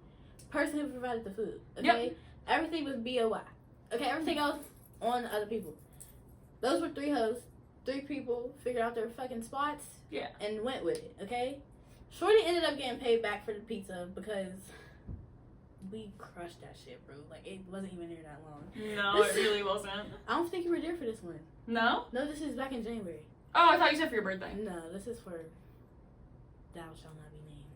person who provided the food, okay? Yep. Everything was BOY, okay? Everything else on other people. Those were 3 hosts. 3 people figured out their fucking spots. Yeah. And went with it, okay? Shorty ended up getting paid back for the pizza because we crushed that shit, bro. Like, it wasn't even there that long. No, it really wasn't. I don't think you were there for this one. No? No, this is back in January. Oh, I thought you said for your birthday. No, this is for thou shall not be named.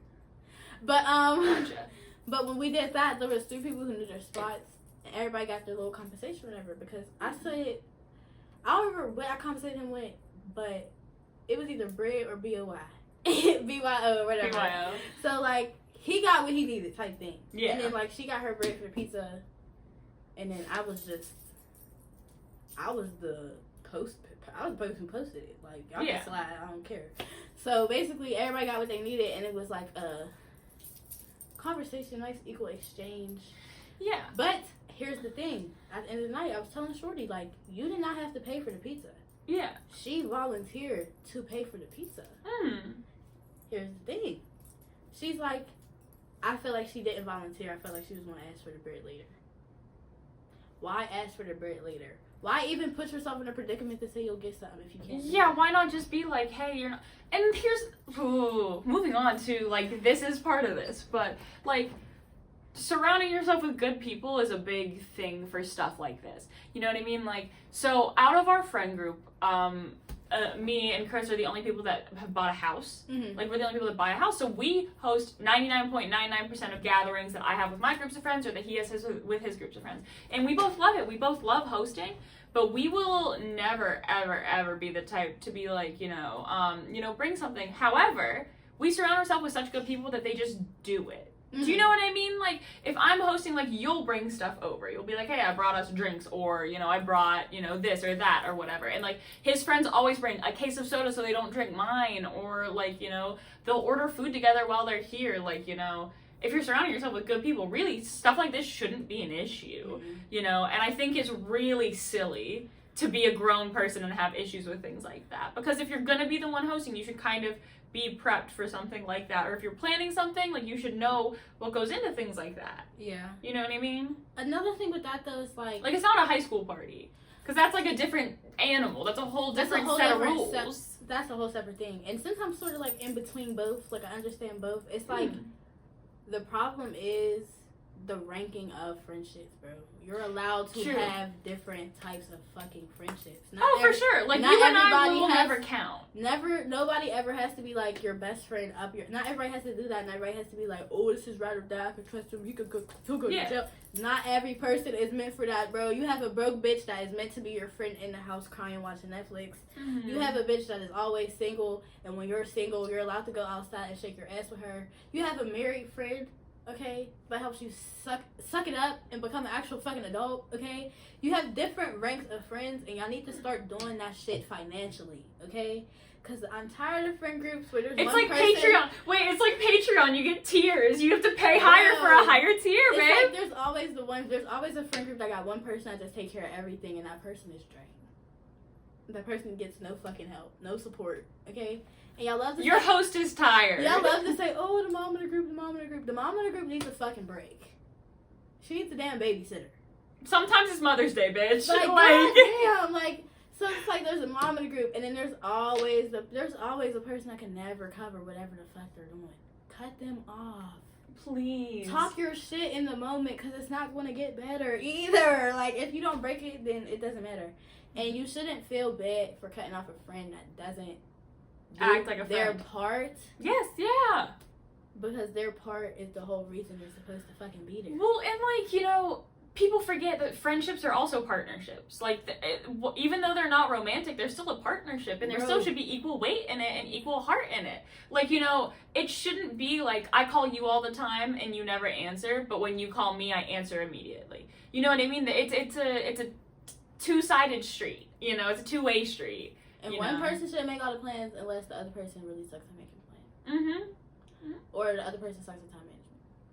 But, Gotcha. But when we did that, there was 3 people who knew their spots. Everybody got their little compensation or whatever, because I said, I don't remember what I compensated him with, but it was either bread or BOY. BYO or whatever. BYO. So, like, he got what he needed type thing. Yeah. And then, like, she got her bread for the pizza, and then I was the person who posted it. Like, y'all can slide, I don't care. So, basically, everybody got what they needed, and it was like a conversation, nice equal exchange. Yeah. But here's the thing. At the end of the night, I was telling Shorty, like, you did not have to pay for the pizza. Yeah. She volunteered to pay for the pizza. Here's the thing. She's like, I feel like she didn't volunteer. I felt like she was going to ask for the bread later. Why ask for the bread later? Why even put yourself in a predicament to say you'll get something if you can't? Yeah, why not just be like, hey, you're not... And here's... moving on to, like, this is part of this, but, like... surrounding yourself with good people is a big thing for stuff like this. You know what I mean? Like, so out of our friend group, me and Chris are the only people that have bought a house. Mm-hmm. Like, we're the only people that buy a house. So we host 99.99% of gatherings that I have with my groups of friends or that he has with his groups of friends. And we both love it. We both love hosting. But we will never, ever, ever be the type to be like, bring something. However, we surround ourselves with such good people that they just do it. Do you know what I mean? Like, if I'm hosting, like, you'll bring stuff over. You'll be like, hey, I brought us drinks, or, I brought, this or that or whatever. And, like, his friends always bring a case of soda so they don't drink mine, or, like, they'll order food together while they're here. Like, if you're surrounding yourself with good people, really, stuff like this shouldn't be an issue, And I think it's really silly to be a grown person and have issues with things like that. Because if you're going to be the one hosting, you should kind of be prepped for something like that. Or if you're planning something, like, you should know what goes into things like that. Yeah. You know what I mean? Another thing with that, though, is like it's not a high school party. Because that's, like, a different animal. That's a whole different set of rules. That's a whole separate thing. And since I'm sort of, like, in between both, like, I understand both, it's like, the problem is the ranking of friendships, bro. You're allowed to have different types of fucking friendships. For sure. Like, you and I will never count. Nobody ever has to be like your best friend up your. Not everybody has to do that. Not everybody has to be like, oh, this is ride or die. I can trust him. He'll go to jail. Not every person is meant for that, bro. You have a broke bitch that is meant to be your friend in the house crying watching Netflix. Mm-hmm. You have a bitch that is always single, and when you're single, you're allowed to go outside and shake your ass with her. You have a married friend. Okay, that helps you suck it up and become an actual fucking adult. Okay, you have different ranks of friends, and y'all need to start doing that shit financially. Okay, because I'm tired of friend groups where there's it's one like person. Patreon. Wait, it's like Patreon. You get tiers. You have to pay higher for a higher tier, it's babe. Like there's always a friend group that got one person that just take care of everything, and that person is drained. That person gets no fucking help, no support. Okay. And y'all love to Your host is tired. Y'all love to say, oh, the mom of the group. The mom of the group needs a fucking break. She needs a damn babysitter. Sometimes it's Mother's Day, bitch. Like, damn, like, so it's like there's a mom of the group, and then there's always a person that can never cover whatever the fuck they're doing. Cut them off. Please. Talk your shit in the moment, because it's not going to get better either. Like, if you don't break it, then it doesn't matter. And you shouldn't feel bad for cutting off a friend that doesn't act like a friend. Their part. Yes, yeah. Because their part is the whole reason they're supposed to fucking be there. Well, and like, people forget that friendships are also partnerships. Like, even though they're not romantic, they're still a partnership, and there still should be equal weight in it and equal heart in it. Like, it shouldn't be like, I call you all the time and you never answer, but when you call me, I answer immediately. You know what I mean? It's a two-sided street. It's a two-way street. And one person shouldn't make all the plans unless the other person really sucks at making plans. Mm-hmm. Or the other person sucks at time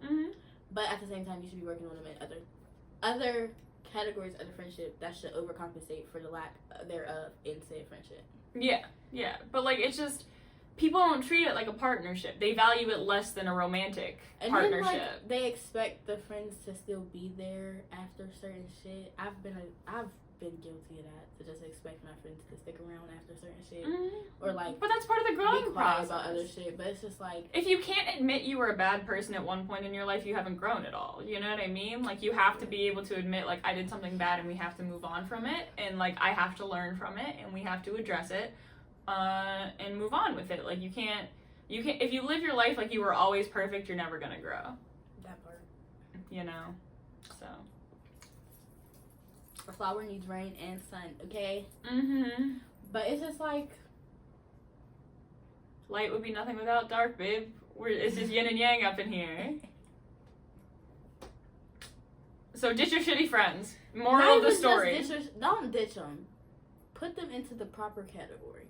management. Mm-hmm. But at the same time, you should be working on them in other categories of the friendship that should overcompensate for the lack thereof in said friendship. Yeah. But, like, it's just, people don't treat it like a partnership. They value it less than a romantic partnership. Then, like, they expect the friends to still be there after certain shit. I've been guilty of that, to just expect my friends to stick around after certain shit. Mm-hmm. Or, like, but that's part of the growing process. About other shit, but it's just like, if you can't admit you were a bad person at one point in your life, you haven't grown at all. You know what I mean? Like, you have to be able to admit, like, I did something bad and we have to move on from it, and, like, I have to learn from it and we have to address it and move on with it. Like, you can't if you live your life like you were always perfect, you're never gonna grow. That part. So a flower needs rain and sun, okay? Mm-hmm. But it's just like, light would be nothing without dark, babe. It's just yin and yang up in here. So ditch your shitty friends. Moral of the story. Don't ditch them. Put them into the proper category.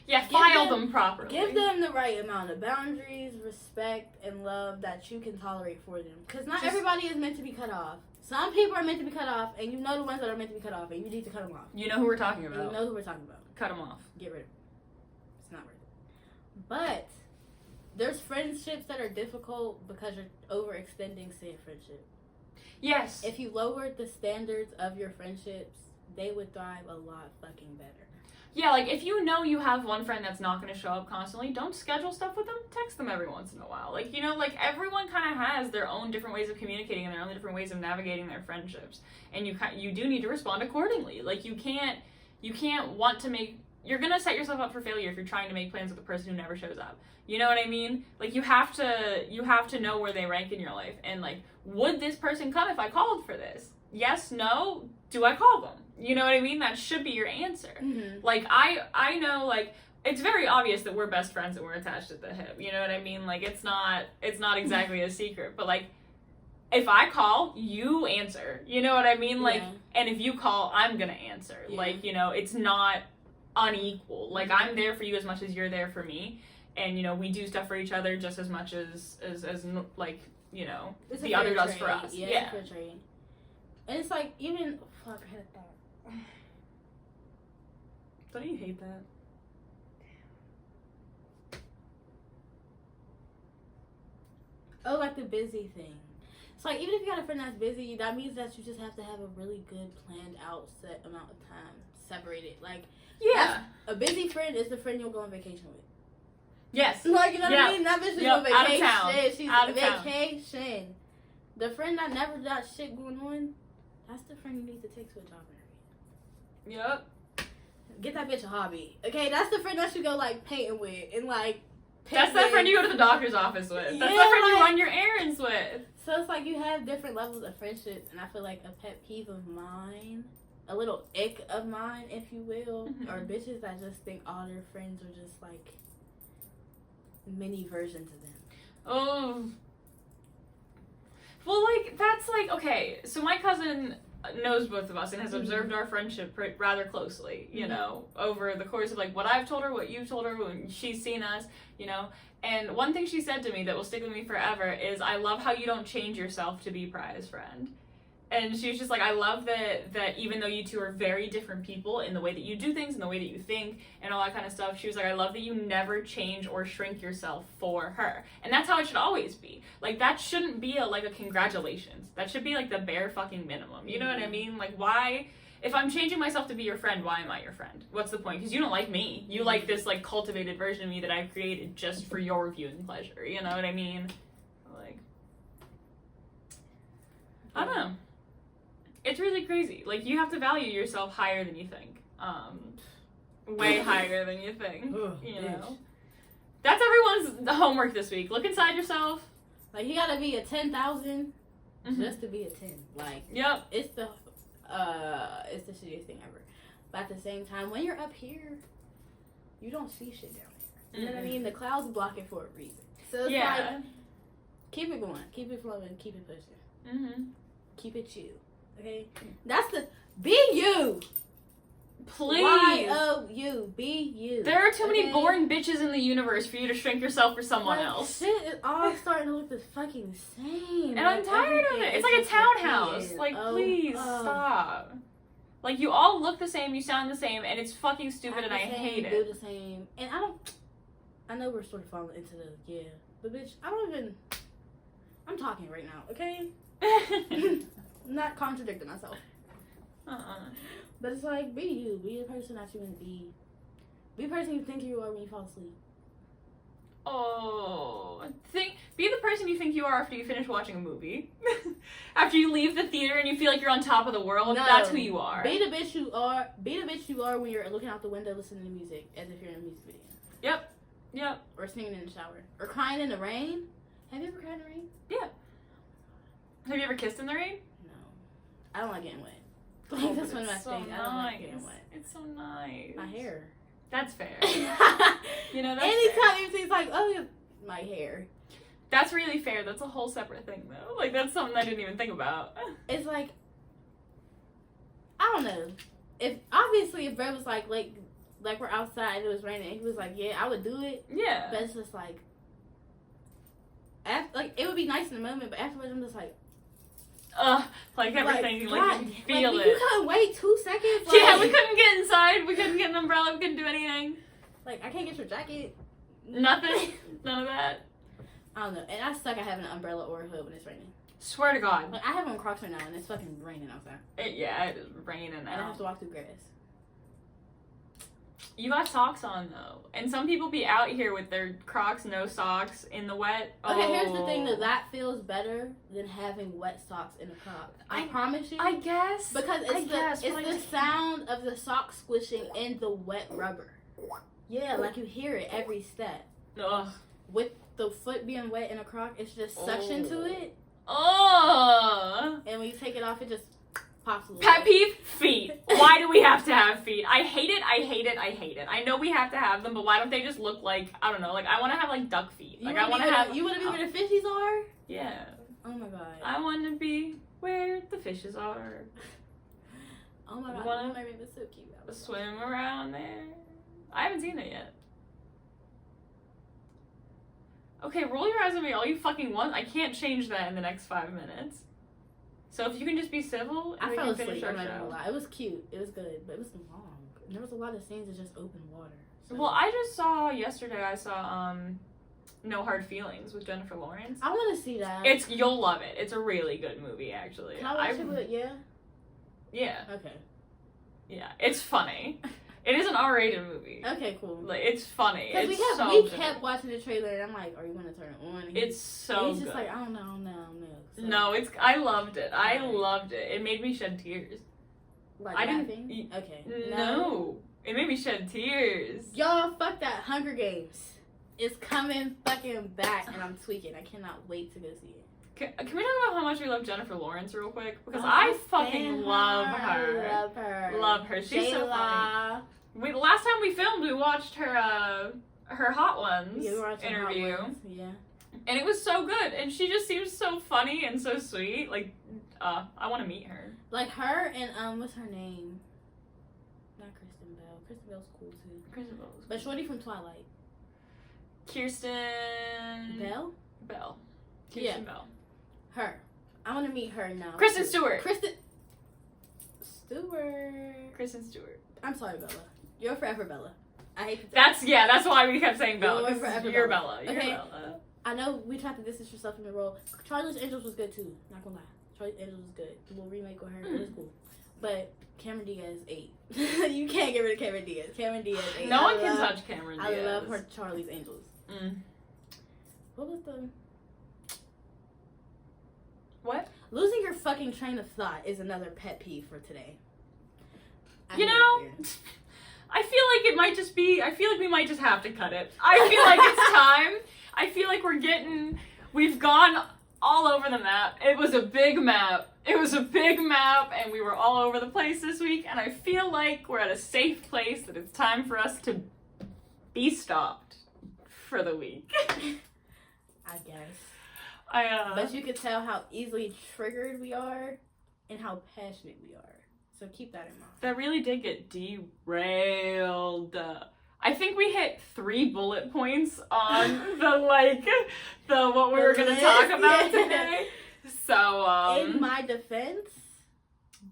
Yeah, file them properly. Give them the right amount of boundaries, respect, and love that you can tolerate for them. Because not everybody is meant to be cut off. Some people are meant to be cut off, and you know the ones that are meant to be cut off, and you need to cut them off. You know who we're talking about. Cut them off. Get rid of them. It's not worth it. But there's friendships that are difficult because you're overextending said friendship. Yes. If you lowered the standards of your friendships, they would thrive a lot fucking better. Yeah, like, if you know you have one friend that's not going to show up constantly, don't schedule stuff with them. Text them every once in a while. Like, you know, like, everyone kind of has their own different ways of communicating and their own different ways of navigating their friendships. And you do need to respond accordingly. Like, you can't want to make... You're going to set yourself up for failure if you're trying to make plans with a person who never shows up. You know what I mean? Like, you have to know where they rank in your life. And, like, would this person come if I called for this? Yes, no, do I call them? You know what I mean? That should be your answer. Mm-hmm. Like, I know, like, it's very obvious that we're best friends and we're attached at the hip. You know what I mean? Like, it's not exactly a secret. But, like, if I call, you answer. You know what I mean? Like, and if you call, I'm gonna answer. Yeah. Like, you know, it's not unequal. Like, I'm there for you as much as you're there for me. And, you know, we do stuff for each other just as much as like, you know, it's the other does for us. Yeah. It's a fair trade. And it's like, even... Fuck, I had a thought. Don't you hate that? Oh, like the busy thing. It's like, even if you got a friend that's busy, that means that you just have to have a really good planned out set amount of time separated. Like, yeah, a busy friend is the friend you'll go on vacation with. Yes. Like, you know what I mean? That bitch is on vacation. Out of town. She's out on of vacation. Town. The friend that never got shit going on, that's the friend you need to take to a job interview. Yep. Get that bitch a hobby. Okay, that's the friend that you go, like, painting with and, like, that's that friend you go to the doctor's office with. That's the friend you run your errands with. So it's like you have different levels of friendships, and I feel like a pet peeve of mine, a little ick of mine, if you will, are bitches that just think all their friends are just, like, mini versions of them. Oh. Well, like, that's like, okay, so my cousin knows both of us and has observed our friendship rather closely, you know, over the course of, like, what I've told her, what you've told her, when she's seen us, you know. And one thing she said to me that will stick with me forever is, I love how you don't change yourself to be Priyah's friend. And she was just like, I love that even though you two are very different people in the way that you do things and the way that you think and all that kind of stuff, she was like, I love that you never change or shrink yourself for her. And that's how it should always be. Like, that shouldn't be a congratulations. That should be, like, the bare fucking minimum. You know what I mean? Like, why... If I'm changing myself to be your friend, why am I your friend? What's the point? Because you don't like me. You like this, like, cultivated version of me that I've created just for your viewing pleasure. You know what I mean? Like... I don't know. It's really crazy. Like, you have to value yourself higher than you think. Way higher than you think. You know? That's everyone's homework this week. Look inside yourself. Like, you gotta be a 10,000 just to be a 10. Like, yep. It's the shittiest thing ever. But at the same time, when you're up here, you don't see shit down there. You know what I mean? The clouds block it for a reason. So it's like, keep it going. Keep it flowing. Keep it pushing. Keep it chill. Okay? That's the... Be you! Please! Y-O-U. Be you. There are too many boring bitches in the universe for you to shrink yourself for someone else. Shit is all starting to look the fucking same. And I'm tired of it. It's like a townhouse. Like, please, stop. Like, you all look the same, you sound the same, and it's fucking stupid, and I hate it. Do the same. And I know we're sort of falling into the, but bitch, I'm talking right now, okay? I'm not contradicting myself. But it's like, be you. Be the person that you want to be. Be the person you think you are when you fall asleep. Oh. Be the person you think you are after you finish watching a movie. After you leave the theater and you feel like you're on top of the world. No, that's who you are. Be the bitch you are. Be the bitch you are when you're looking out the window listening to music as if you're in a music video. Yep. Or singing in the shower. Or crying in the rain. Have you ever cried in the rain? Yeah. Have you ever kissed in the rain? No. I don't like getting wet. Oh, that's one of my things. I don't like getting wet. It's so nice. My hair. That's fair. You know, that's anytime you see, it's like, oh, my hair. That's really fair. That's a whole separate thing, though. Like, that's something I didn't even think about. It's like, I don't know. If Bro was like we're outside, it was raining, he was like, yeah, I would do it. Yeah. But it's just like, it would be nice in the moment, but afterwards I'm just like, everything, you feel it. You couldn't wait 2 seconds? Yeah, we couldn't get inside, we couldn't get an umbrella, we couldn't do anything. Like, I can't get your jacket. Nothing? None of that? I don't know. And I suck at having an umbrella or a hood when it's raining. Swear to God. Like, I have on Crocs right now, and it's fucking raining outside. It is raining now. And I have to walk through grass. You got socks on though, and some people be out here with their Crocs, no socks, in the wet. Okay, here's the thing that feels better than having wet socks in a Croc. I promise you. I guess because it's the sound of the sock squishing in the wet rubber. Yeah, like you hear it every step. Ugh. With the foot being wet in a Croc, it's just suction to it. Oh. And when you take it off, it just pops a little. Pet peeve, feet. Why do we have to have feet? I hate it, I hate it, I hate it. I know we have to have them, but why don't they just look like, I don't know, like I want to have like duck feet. Like I want to have. You want to be where the fishies are? Yeah. Oh my god. I want to be where the fishes are. Oh my god. Oh, my baby was so cute. Swim around there. I haven't seen it yet. Okay, roll your eyes at me all you fucking want. I can't change that in the next 5 minutes. So if you can just be civil, and we can finish our show. It was cute. It was good, but it was long. There was a lot of scenes of just open water. So. Well, I just saw yesterday. I saw No Hard Feelings with Jennifer Lawrence. I want to see that. You'll love it. It's a really good movie, actually. Can I watch it? With, yeah. Yeah. Okay. Yeah, it's funny. It is an R-rated movie. Okay, cool. Like it's funny. Because we kept watching the trailer, and I'm like, "Are you gonna turn it on?" It's so he's just good. like, "I don't know." So. No, I loved it. I loved it. It made me shed tears. Like laughing? Okay. No, it made me shed tears. Y'all, fuck that. Hunger Games is coming fucking back, and I'm tweaking. I cannot wait to go see it. Can we talk about how much we love Jennifer Lawrence real quick? Because I fucking love her. Love her. She's so funny. Last time we filmed, we watched her Hot Ones interview. Hot Ones. Yeah. And it was so good. And she just seems so funny and so sweet. Like, I want to meet her. Like her and, what's her name? Not Kristen Bell. Kristen Bell's cool too. Kristen Bell's cool. But Shorty from Twilight. Kirsten... Bell. Kirsten Bell. Her. I want to meet her now. Kristen Stewart. Kristen Stewart. I'm sorry, Bella. You're forever Bella. I hate that. That's why we kept saying Bella. You're forever Bella. You're okay. Bella. I know we tried to distance yourself from the role. Charlie's Angels was good too. Not gonna lie. Charlie's Angels was good. The little remake with her, it was cool. But Cameron Diaz 8. You can't get rid of Cameron Diaz. Cameron Diaz 8. No one can touch Cameron Diaz. I love her Charlie's Angels. What was the... What? Losing your fucking train of thought is another pet peeve for today. I feel like it might just be, I feel like we might just have to cut it. I feel like it's time. I feel like we've gone all over the map. It was a big map. And we were all over the place this week, and I feel like we're at a safe place that it's time for us to be stopped for the week. I guess. But you could tell how easily triggered we are and how passionate we are. So keep that in mind. That really did get derailed. I think we hit 3 bullet points on what we were going to talk about today. So, in my defense,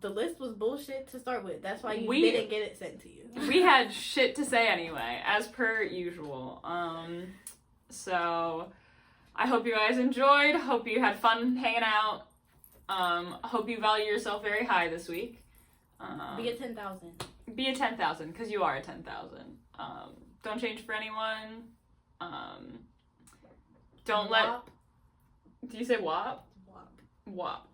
the list was bullshit to start with. That's why we didn't get it sent to you. We had shit to say anyway, as per usual. So I hope you guys enjoyed. Hope you had fun hanging out. Hope you value yourself very high this week. Be a 10,000. Be a 10,000, because you are a 10,000. Don't change for anyone. Don't let... Wop. Do you say wop? Wop.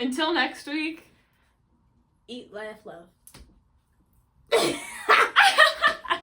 Until next week. Eat, laugh, love.